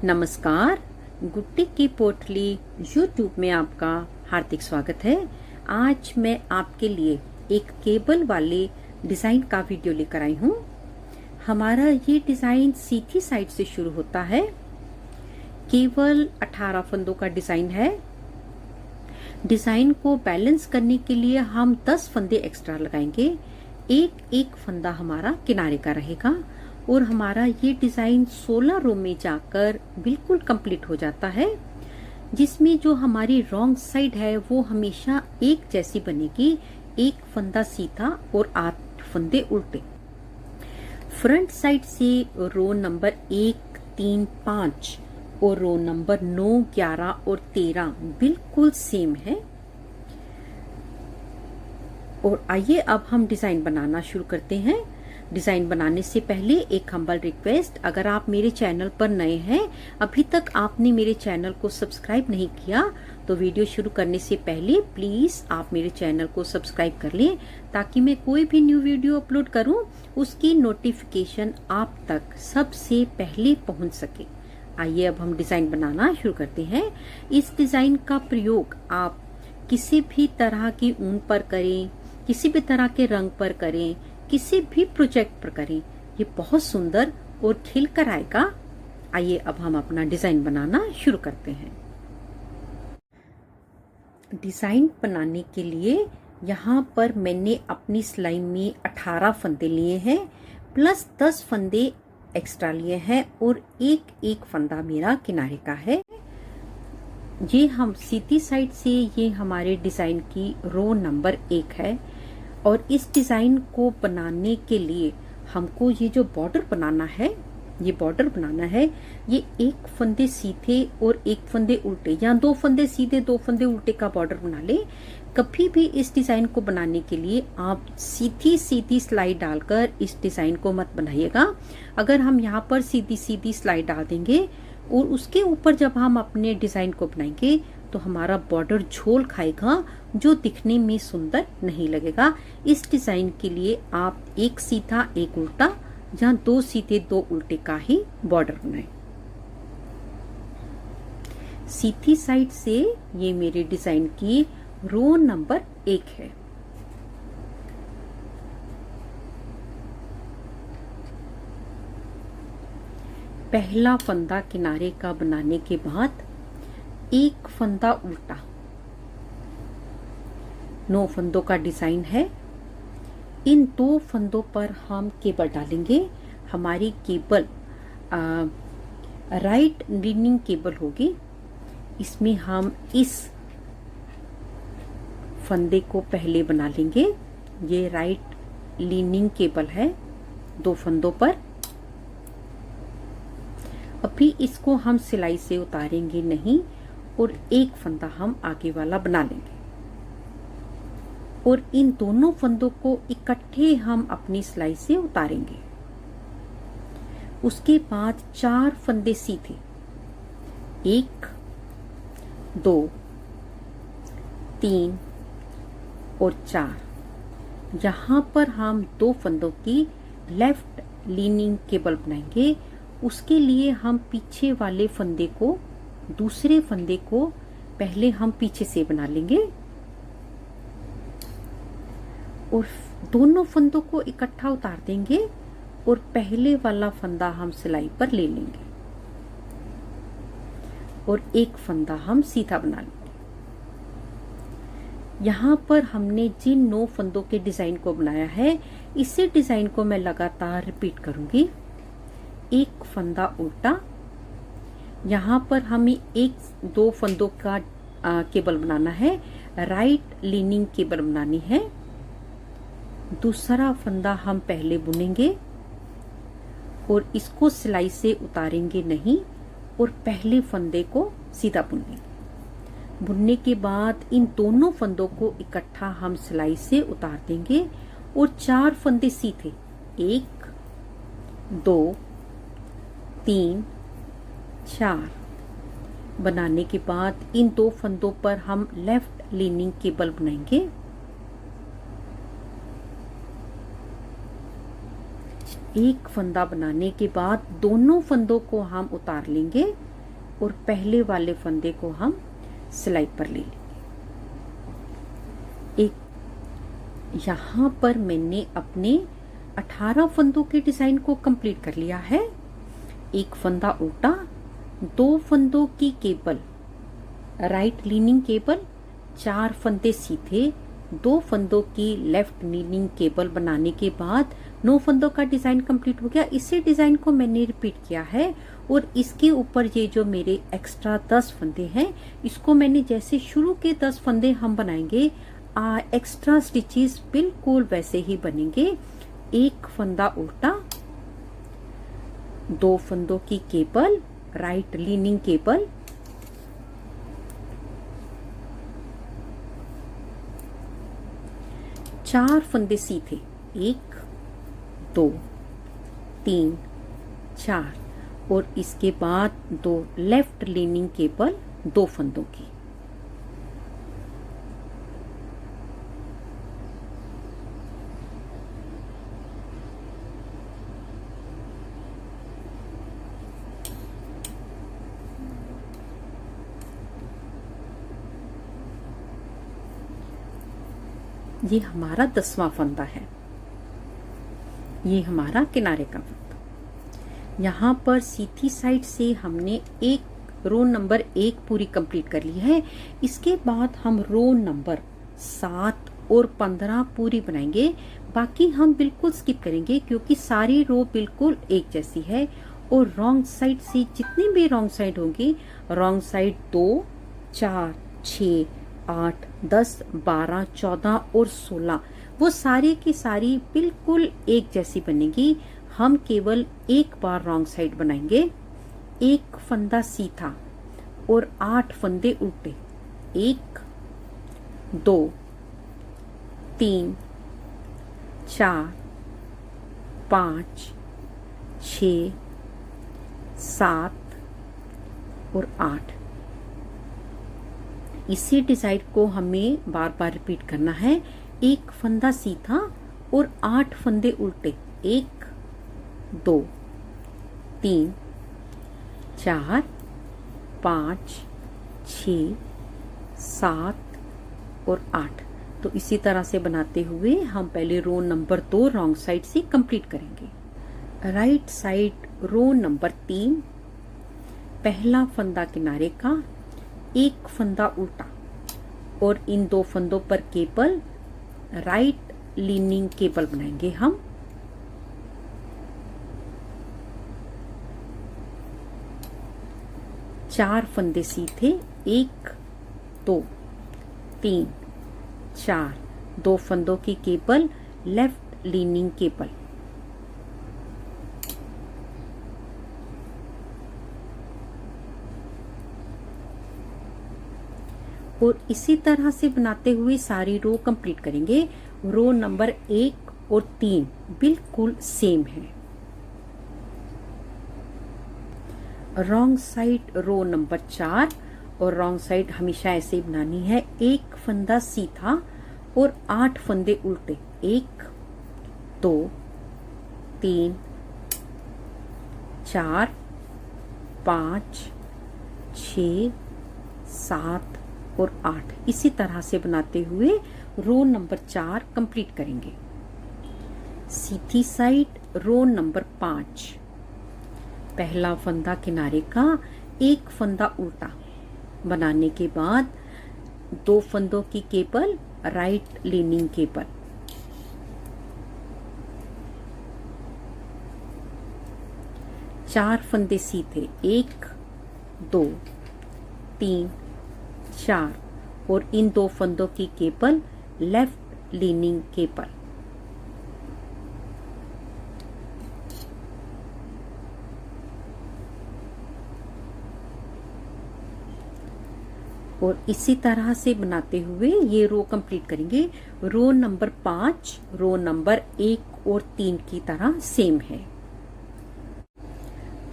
नमस्कार, गुड्डी की पोटली यूट्यूब में आपका हार्दिक स्वागत है। आज मैं आपके लिए एक केबल वाले डिजाइन का वीडियो लेकर आई हूँ। हमारा ये डिजाइन सीधी साइड से शुरू होता है। केवल 18 फंदों का डिजाइन है। डिजाइन को बैलेंस करने के लिए हम 10 फंदे एक्स्ट्रा लगाएंगे। एक एक फंदा हमारा किनारे का रहेगा और हमारा ये डिजाइन 16 रो में जाकर बिल्कुल कंप्लीट हो जाता है, जिसमें जो हमारी रॉन्ग साइड है वो हमेशा एक जैसी बनेगी। एक फंदा सीधा और 8 फंदे उल्टे। फ्रंट साइड से रो नंबर 1, 3, 5 और रो नंबर 9, 11 और 13 बिल्कुल सेम है। और आइए अब हम डिजाइन बनाना शुरू करते हैं। डिजाइन बनाने से पहले एक हम्बल रिक्वेस्ट, अगर आप मेरे चैनल पर नए हैं, अभी तक आपने मेरे चैनल को सब्सक्राइब नहीं किया, तो वीडियो शुरू करने से पहले प्लीज आप मेरे चैनल को सब्सक्राइब कर लें, ताकि मैं कोई भी न्यू वीडियो अपलोड करूं उसकी नोटिफिकेशन आप तक सबसे पहले पहुंच सके। आइए अब हम डिजाइन बनाना शुरू करते हैं। इस डिजाइन का प्रयोग आप किसी भी तरह की ऊन पर करें, किसी भी तरह के रंग पर करें, किसी भी प्रोजेक्ट पर करें, ये बहुत सुंदर और खिल कर आएगा। आइए अब हम अपना डिजाइन बनाना शुरू करते हैं। डिजाइन बनाने के लिए यहाँ पर मैंने अपनी सिलाई में 18 फंदे लिए हैं, प्लस 10 फंदे एक्स्ट्रा लिए हैं और एक एक फंदा मेरा किनारे का है। ये हम सीधी साइड से, ये हमारे डिजाइन की रो नंबर 1 है। और इस डिजाइन को बनाने के लिए हमको ये जो बॉर्डर बनाना है, ये बॉर्डर बनाना है, ये एक फंदे सीधे और एक फंदे उल्टे, या 2 फंदे सीधे 2 फंदे उल्टे का बॉर्डर बना ले। कभी भी इस डिजाइन को बनाने के लिए आप सीधी सीधी सिलाई डालकर इस डिजाइन को मत बनाइएगा। अगर हम यहाँ पर सीधी सीधी सिलाई डाल देंगे और उसके ऊपर जब हम अपने डिजाइन को बनाएंगे तो हमारा बॉर्डर झोल खाएगा, जो दिखने में सुंदर नहीं लगेगा। इस डिजाइन के लिए आप एक सीधा एक उल्टा या 2 सीधे 2 उल्टे का ही बॉर्डर बनाएं। सीधी साइड से ये मेरे डिजाइन की रो नंबर 1 है। पहला फंदा किनारे का बनाने के बाद एक फंदा उल्टा, 9 फंदों का डिजाइन है। इन 2 फंदों पर हम केबल डालेंगे। हमारी केबल राइट लीनिंग केबल होगी। इसमें हम इस फंदे को पहले बना लेंगे। ये राइट लीनिंग केबल है 2 फंदों पर। अभी इसको हम सिलाई से उतारेंगे नहीं और एक फंदा हम आगे वाला बना लेंगे और इन दोनों फंदों को इकट्ठे हम अपनी सिलाई से उतारेंगे। उसके बाद 4 फंदे सीधे, 1, 2, 3 और 4। यहाँ पर हम 2 फंदों की लेफ्ट लीनिंग केबल बनाएंगे। उसके लिए हम पीछे वाले फंदे को, दूसरे फंदे को पहले हम पीछे से बना लेंगे और दोनों फंदों को इकट्ठा उतार देंगे और पहले वाला फंदा हम सिलाई पर ले लेंगे और एक फंदा हम सीधा बना लेंगे। यहाँ पर हमने जिन 9 फंदों के डिजाइन को बनाया है, इसी डिजाइन को मैं लगातार रिपीट करूंगी। एक फंदा उल्टा, यहाँ पर हमें 1-2 फंदों का केबल बनाना है, राइट लीनिंग केबल बनानी है। दूसरा फंदा हम पहले बुनेंगे और इसको सिलाई से उतारेंगे नहीं और पहले फंदे को सीधा बुनेंगे। बुनने के बाद इन दोनों फंदों को इकट्ठा हम सिलाई से उतार देंगे और 4 फंदे सीधे, 1, 2, 3, 4 बनाने के बाद इन 2 फंदों पर हम लेफ्ट लीनिंग केबल बनाएंगे। एक फंदा बनाने के बाद दोनों फंदों को हम उतार लेंगे और पहले वाले फंदे को हम सिलाई पर ले लेंगे। एक यहाँ पर मैंने अपने 18 फंदों के डिजाइन को कंप्लीट कर लिया है। एक फंदा उल्टा, 2 फंदों की केबल राइट लीनिंग केबल, 4 फंदे सीधे, 2 फंदों की लेफ्ट लीनिंग केबल बनाने के बाद 9 फंदों का डिजाइन कंप्लीट हो गया। इसी डिजाइन को मैंने रिपीट किया है और इसके ऊपर ये जो मेरे एक्स्ट्रा 10 फंदे हैं, इसको मैंने जैसे शुरू के 10 फंदे हम बनाएंगे, एक्स्ट्रा स्टिचेस बिल्कुल वैसे ही बनेंगे। एक फंदा उल्टा, 2 फंदों की केबल राइट लीनिंग केबल, चार फंदे सीधे, 1 2 3 4 और इसके बाद 2 लेफ्ट लीनिंग केबल 2 फंदों की। ये हमारा 10वां फंदा है, ये हमारा किनारे का फंदा। यहाँ पर सीधी साइड से हमने एक रो नंबर 1 पूरी कंप्लीट कर ली है। इसके बाद हम रो नंबर 7 और 15 पूरी बनाएंगे। बाकी हम बिल्कुल स्किप करेंगे क्योंकि सारी रो बिल्कुल एक जैसी है और रॉन्ग साइड से जितनी भी रॉन्ग साइड होंगी, रॉन्ग साइड 2 4 6 8 10 12 14 और 16, वो सारी की सारी बिल्कुल एक जैसी बनेगी। हम केवल एक बार रॉन्ग साइड बनाएंगे। एक फंदा सीधा और 8 फंदे उल्टे, 1 2 3 4 5 6 7 और 8। इसी डिजाइन को हमें बार बार रिपीट करना है। एक फंदा सीधा और 8 फंदे उल्टे, 1 2 3 4 5 6 7 और 8। तो इसी तरह से बनाते हुए हम पहले रो नंबर 2 रॉन्ग साइड से कंप्लीट करेंगे। राइट साइड रो नंबर 3, पहला फंदा किनारे का, एक फंदा उल्टा और इन 2 फंदों पर केबल राइट लीनिंग केबल बनाएंगे हम। चार फंदे सीधे, 1 2 3 4, 2 फंदों की केबल लेफ्ट लीनिंग केबल। और इसी तरह से बनाते हुए सारी रो कंप्लीट करेंगे। रो नंबर 1 और 3 बिल्कुल सेम है। रॉन्ग साइड रो नंबर 4 और रॉन्ग साइड हमेशा ऐसे ही बनानी है। एक फंदा सीधा और 8 फंदे उल्टे, 1 2 3 4 5 6 7 और 8। इसी तरह से बनाते हुए रो नंबर 4 कंप्लीट करेंगे। सीधी साइड रो नंबर 5, पहला फंदा किनारे का, एक फंदा उल्टा बनाने के बाद 2 फंदों की केबल राइट लीनिंग केबल। चार फंदे सीधे, 1 2 3 4 और इन 2 फंदों की केबल लेफ्ट लीनिंग केबल। और इसी तरह से बनाते हुए ये रो कंप्लीट करेंगे। रो नंबर 5 रो नंबर 1 और 3 की तरह सेम है।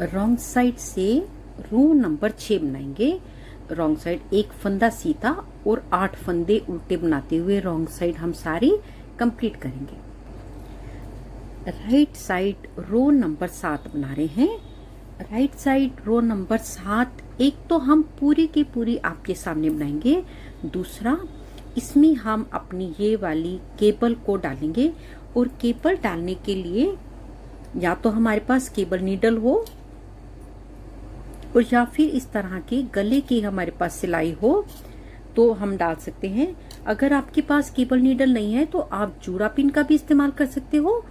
रॉन्ग साइड से रो नंबर 6 बनाएंगे। रॉन्ग साइड एक फंदा सीधा और 8 फंदे उल्टे बनाते हुए रॉन्ग साइड हम सारी कंप्लीट करेंगे। राइट साइड रो नंबर 7 बना रहे हैं। राइट साइड रो नंबर 7 एक तो हम पूरी की पूरी आपके सामने बनाएंगे, दूसरा इसमें हम अपनी ये वाली केबल को डालेंगे। और केबल डालने के लिए या तो हमारे पास केबल नीडल हो और या फिर इस तरह की गले की हमारे पास सिलाई हो तो हम डाल सकते हैं। अगर आपके पास केबल नीडल नहीं है तो आप जूड़ा पिन का भी इस्तेमाल कर सकते हो,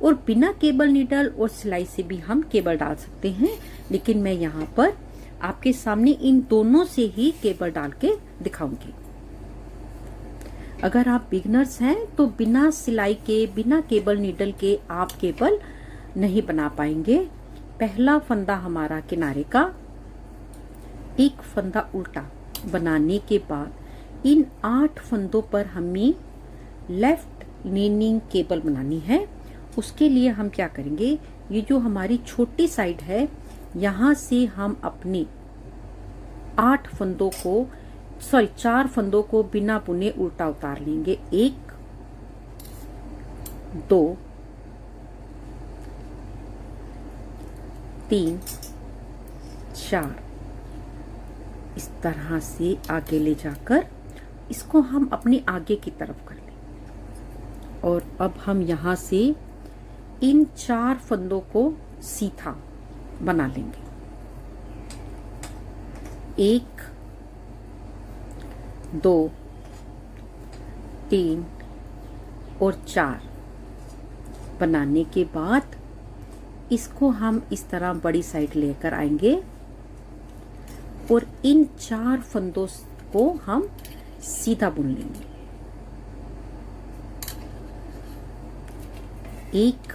और बिना केबल नीडल और सिलाई से भी हम केबल डाल सकते हैं। लेकिन मैं यहाँ पर आपके सामने इन दोनों से ही केबल डाल के दिखाऊंगी। अगर आप बिगनर्स हैं तो बिना सिलाई के, बिना केबल नीडल के आप केबल नहीं बना पाएंगे। पहला फंदा हमारा किनारे का, एक फंदा उल्टा बनाने के बाद इन 8 फंदों पर हमें लेफ्ट लीनिंग केबल बनानी है। उसके लिए हम क्या करेंगे, ये जो हमारी छोटी साइड है यहाँ से हम अपने 8 फंदों को, सॉरी 4 फंदों को बिना बुने उल्टा उतार लेंगे। 1 2 3 4 इस तरह से आगे ले जाकर इसको हम अपने आगे की तरफ कर लें। और अब हम यहाँ से इन 4 फंदों को सीधा बना लेंगे। 1 2 3 और 4 बनाने के बाद इसको हम इस तरह बड़ी साइड लेकर आएंगे और इन 4 फंदों को हम सीधा बुन लेंगे। 1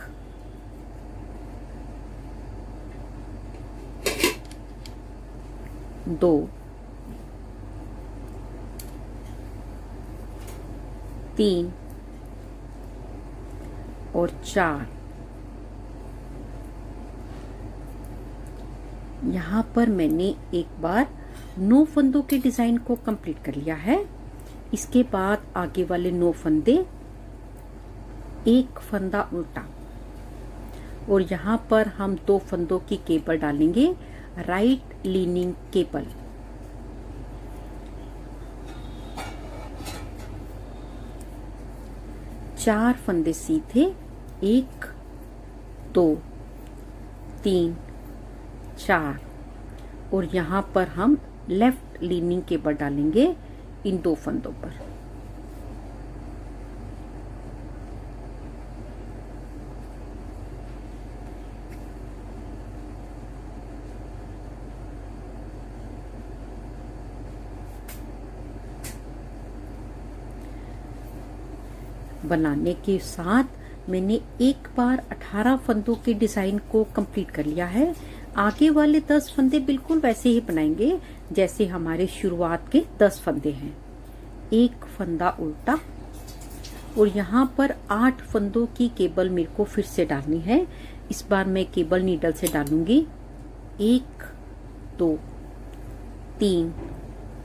2 3 और 4। यहाँ पर मैंने एक बार 9 फंदों के डिजाइन को कंप्लीट कर लिया है। इसके बाद आगे वाले 9 फंदे, एक फंदा उल्टा, और यहाँ पर हम 2 फंदों की केबल डालेंगे, राइट लीनिंग केबल। चार फंदे सीधे, 1 2 3 4, और यहाँ पर हम लेफ्ट लीनिंग केबल डालेंगे इन 2 फंदों पर। बनाने के साथ मैंने एक बार 18 फंदों के डिजाइन को कंप्लीट कर लिया है। आगे वाले 10 फंदे बिल्कुल वैसे ही बनाएंगे जैसे हमारे शुरुआत के 10 फंदे हैं। एक फंदा उल्टा, और यहाँ पर 8 फंदों की केबल मेरे को फिर से डालनी है। इस बार मैं केबल नीडल से डालूंगी। 1 2 3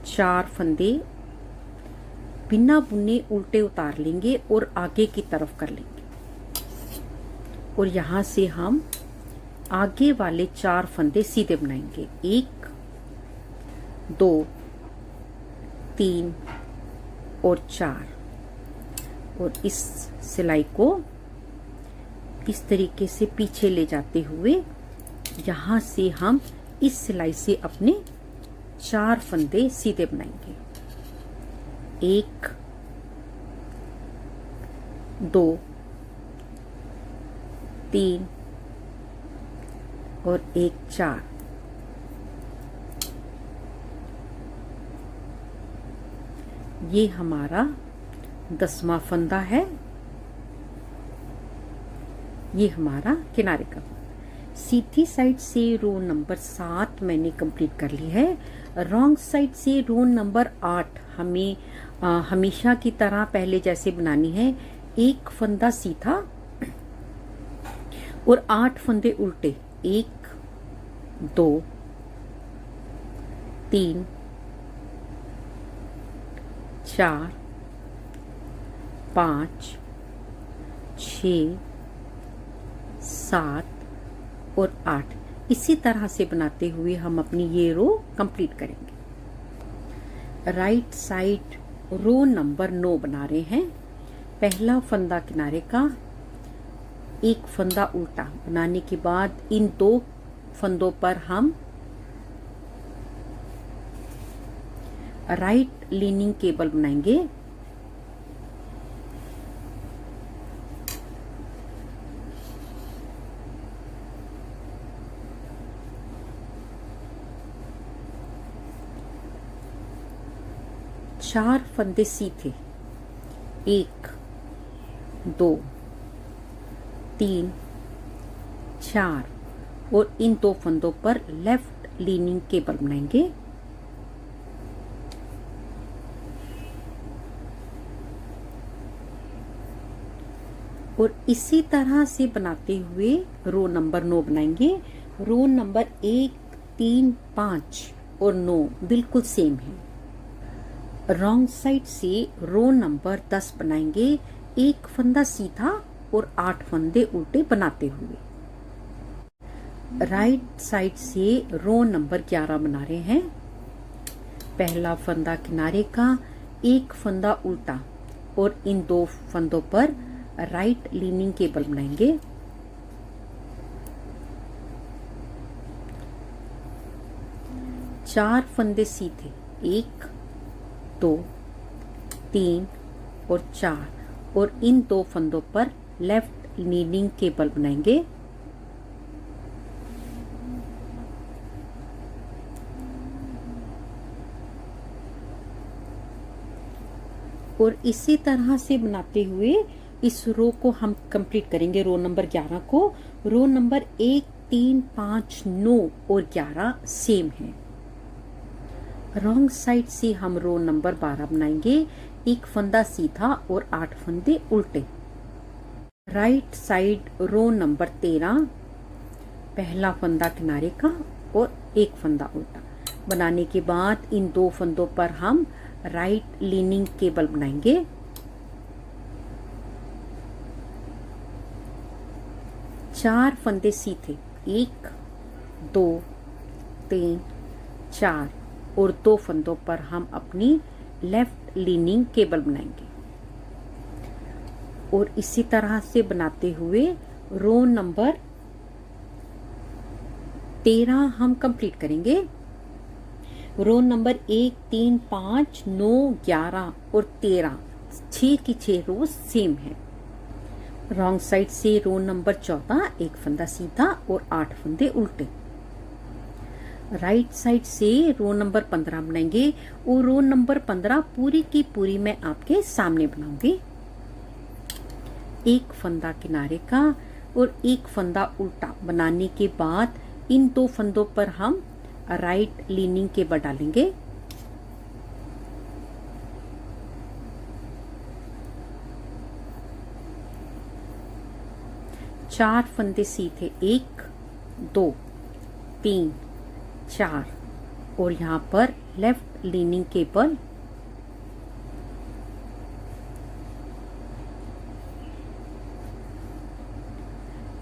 4 फंदे बिना बुने उल्टे उतार लेंगे और आगे की तरफ कर लेंगे, और यहाँ से हम आगे वाले 4 फंदे सीधे बनाएंगे। 1 2 3 और 4, और इस सिलाई को इस तरीके से पीछे ले जाते हुए यहाँ से हम इस सिलाई से अपने 4 फंदे सीधे बनाएंगे। 1 2 3 और 1 4। ये हमारा 10वां फंदा है। ये हमारा किनारे का। सीधी साइड से रो नंबर 7 मैंने कंप्लीट कर ली है। रॉन्ग साइड से रो नंबर 8 हमें हमेशा की तरह पहले जैसे बनानी है। एक फंदा सीधा और 8 फंदे उल्टे। 1 2 3 4 5 6 7 और 8। इसी तरह से बनाते हुए हम अपनी ये रो कंप्लीट करेंगे। राइट साइड रो नंबर 9 बना रहे हैं। पहला फंदा किनारे का, एक फंदा उल्टा बनाने के बाद इन 2 फंदों पर हम राइट लीनिंग केबल बनाएंगे। चार फंदे सीधे, 1 2 3 4 और इन 2 फंदों पर लेफ्ट लीनिंग केबल बनाएंगे। और इसी तरह से बनाते हुए रो नंबर 9 बनाएंगे। रो नंबर 1 3 5 और 9 बिल्कुल सेम है। रॉन्ग साइड से रो नंबर 10 बनाएंगे, एक फंदा सीधा और 8 फंदे उल्टे बनाते हुए। राइट साइड से रो नंबर 11 बना रहे हैं। पहला फंदा किनारे का, एक फंदा उल्टा और इन 2 फंदों पर राइट लीनिंग केबल बनाएंगे। चार फंदे सीधे, 1 2 3 और 4 और इन 2 फंदों पर लेफ्ट लीनिंग केबल बनाएंगे। और इसी तरह से बनाते हुए इस रो को हम कंप्लीट करेंगे। रो नंबर 11 को। रो नंबर 1 3 5 9 और 11 सेम है। रॉन्ग साइड से हम रो नंबर 12 बनाएंगे, एक फंदा सीधा और 8 फंदे उल्टे। राइट साइड रो नंबर 13, पहला फंदा किनारे का और एक फंदा उल्टा बनाने के बाद इन 2 फंदों पर हम राइट लीनिंग केबल बनाएंगे। चार फंदे सीधे, 1 2 3 4 और 2 फंदों पर हम अपनी लेफ्ट लीनिंग केबल बनाएंगे। और इसी तरह से बनाते हुए रो नंबर 13 हम कंप्लीट करेंगे। रो नंबर 1 3 5 9 11 और 13 6 की 6 रो सेम है। रॉन्ग साइड से रो नंबर 14, एक फंदा सीधा और 8 फंदे उल्टे। राइट साइड से रो नंबर 15 बनाएंगे और रो नंबर 15 पूरी की पूरी मैं आपके सामने बनाऊंगी। एक फंदा किनारे का और एक फंदा उल्टा बनाने के बाद इन 2 फंदों पर हम राइट लीनिंग केबल डालेंगे। चार फंदे सीधे, 1 2 3 4 और यहाँ पर लेफ्ट लीनिंग केबल।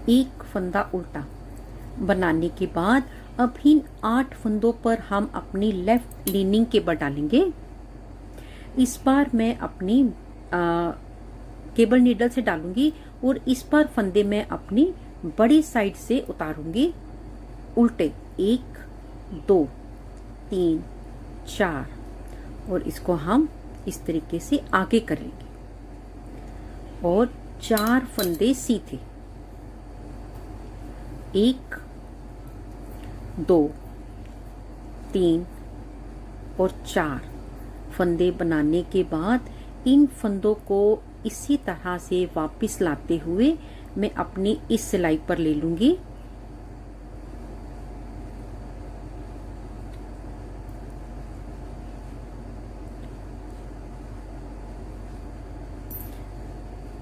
एक फंदा उल्टा बनाने के बाद अब इन 8 फंदों पर हम अपनी लेफ्ट लीनिंग केबल डालेंगे। इस बार मैं अपनी केबल नीडल से डालूंगी और इस बार फंदे में अपनी बड़ी साइड से उतारूंगी उल्टे। 1 2 3 4 और इसको हम इस तरीके से आगे करेंगे। और 4 फंदे सीधे, 1 2 3 और 4 फंदे बनाने के बाद इन फंदों को इसी तरह से वापस लाते हुए मैं अपनी इस सिलाई पर ले लूंगी।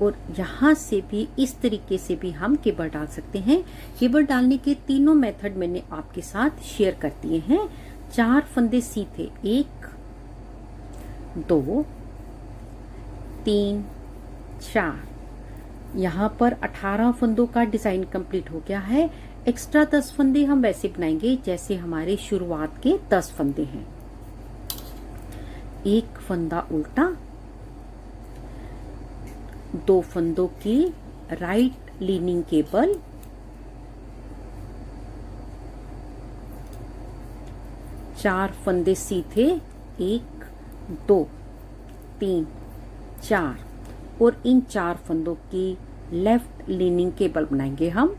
और यहाँ से भी इस तरीके से भी हम केबल डाल सकते हैं। केबल डालने के तीनों मेथड मैंने आपके साथ शेयर कर दिए हैं। 4 फंदे सीधे, 1 2 3 4। यहाँ पर 18 फंदों का डिजाइन कंप्लीट हो गया है। एक्स्ट्रा 10 फंदे हम वैसे बनाएंगे जैसे हमारे शुरुआत के 10 फंदे हैं। एक फंदा उल्टा, 2 फंदों की राइट लीनिंग केबल, चार फंदे सीधे, 1 2 3 4, और इन 4 फंदों की लेफ्ट लीनिंग केबल बनाएंगे हम।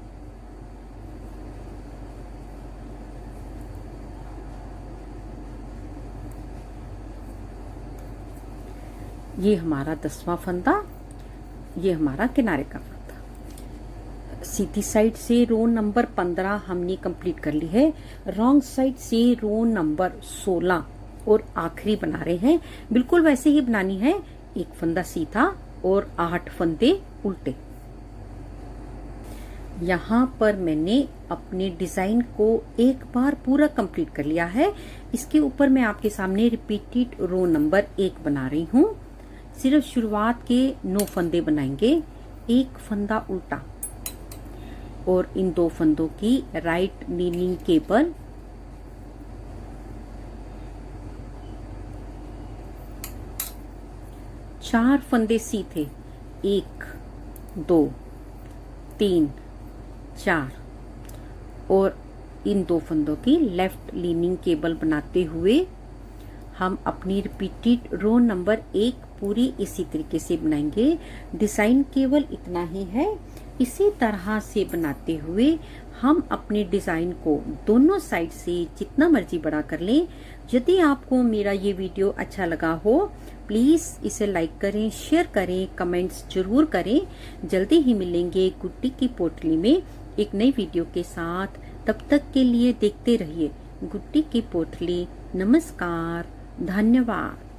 ये हमारा 10वां फंदा, ये हमारा किनारे का फंदा। सीधी साइड से रो नंबर 15 हमने कंप्लीट कर ली है। रॉन्ग साइड से रो नंबर 16 और आखिरी बना रहे हैं। बिल्कुल वैसे ही बनानी है, एक फंदा सीधा और 8 फंदे उल्टे। यहाँ पर मैंने अपने डिजाइन को एक बार पूरा कंप्लीट कर लिया है। इसके ऊपर मैं आपके सामने रिपीटेड रो नंबर 1 बना रही हूँ। सिर्फ शुरुआत के 9 फंदे बनाएंगे, एक फंदा उल्टा, और इन 2 फंदों की राइट लीनिंग केबल, चार फंदे सीधे, 1 2 3 4, और इन 2 फंदों की लेफ्ट लीनिंग केबल बनाते हुए हम अपनी रिपीटेड रो नंबर 1 पूरी इसी तरीके से बनाएंगे। डिजाइन केवल इतना ही है। इसी तरह से बनाते हुए हम अपने डिजाइन को दोनों साइड से जितना मर्जी बड़ा कर लें। यदि आपको मेरा ये वीडियो अच्छा लगा हो, प्लीज इसे लाइक करें, शेयर करें, कमेंट्स जरूर करें। जल्दी ही मिलेंगे गुड्डी की पोटली में एक नई वीडियो के साथ। तब तक के लिए देखते रहिए गुड्डी की पोटली। नमस्कार, धन्यवाद।